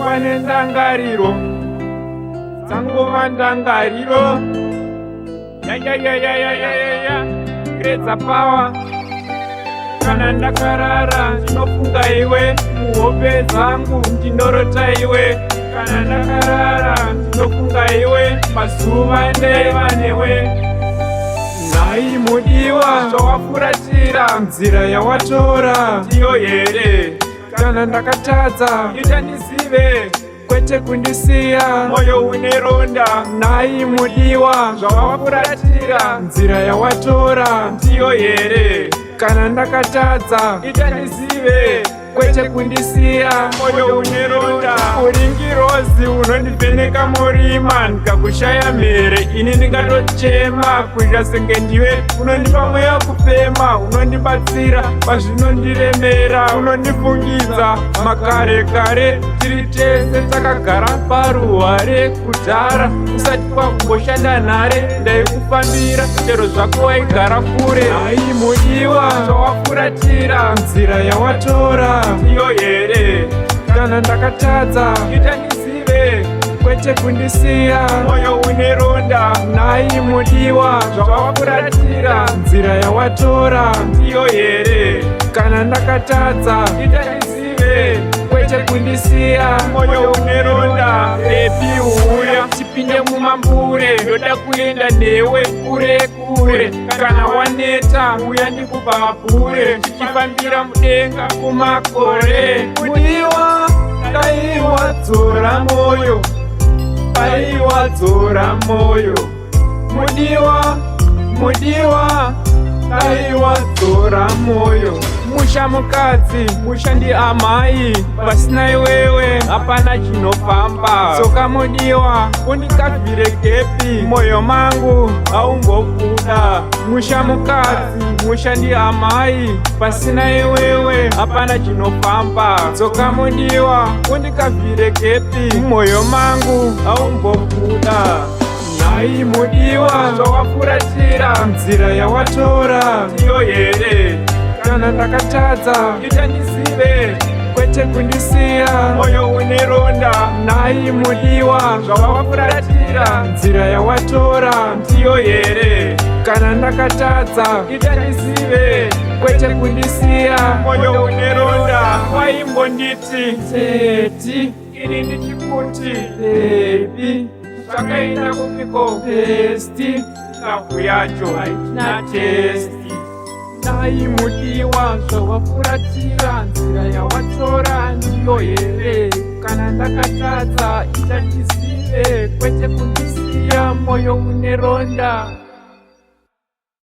Pfungwa nendangariro dzangova ndangariro. Gredza pawa kana ndakarara ndinofunga iwe, muhope dzangu ndinorota iwe. Kana ndakarara ndinofunga iwe, mazuva ndaiva newe. Nhai mudiwa, zvawafuratira nzira yawatora ndiyo here? Kana ndakatadza ita ndizive, kwete kundisiya moyo une ronda. Nhai mudiwa, zvawafuratira nzira yawatora ndiyo here? Kana ndakatadza ita ndizive, kwete kundisiya moyo une ronda. Uringirozi unondivheneka murima, ndikakushaya mhere ini ndingatochema. Kuita senge ndiwe unondipa mweya kufema, unondibatsira pazvinondiremera. Unondifungidza makare kare tiri tese takagara paruware kudhara. Usati kwakumboshanda nhare ndaikufambira, chero zvako waigara kure. Hai mudiwa, zvawafuratira nzira yawatora ndiyo here? Kana ndakatadza ita ndizive, kwete kundisiya moyo une ronda. Nhai mudiwa, zvawafuratira nzira yawatora ndiyo here? Kana ndakatadza ita ndizive, kwete kundisiya moyo une ronda. Bebi uya tipinde mumambure, ndoda kuenda newe kure kure. Kana waneta uya ndikupa mabhure, tichifambira mudenga kumakore. Mudiwa, daiwadzora moyo, daiwadzora moyo. Mudiwa, mudiwa, daiwadzora moyo. Musha mukadzi, musha ndi amai, pasina iwewe hapana chinofamba. Soka mudiwa, undikabvire gepi, moyo mangu haumbokuda. Musha mukadzi, musha ndi amai, pasina iwewe hapana chinofamba. Soka mudiwa, undikabvire gepi, moyo mangu haumbokuda. Nhai mudiwa, zvawafuratira nzira yawatora ndiyo here? Kana ndakatadza ita ndizive, kwete kundisiya moyo une ronda. Nhai mudiwa, zvawafuratira nzira yawatora ndiyo here? Kana ndakatadza ita ndizive, kwete kundisiya moyo une ronda. Waimbonditi teti, ini ndichikuti bebi. Zvakaenda kupiko testi, kafu yacho haitina testi. Nhai mudiwa, zvawafuratira nzira yawatora ndiyo here? Kana ndakatadza ita ndizive, kwete kundisiya moyo une ronda.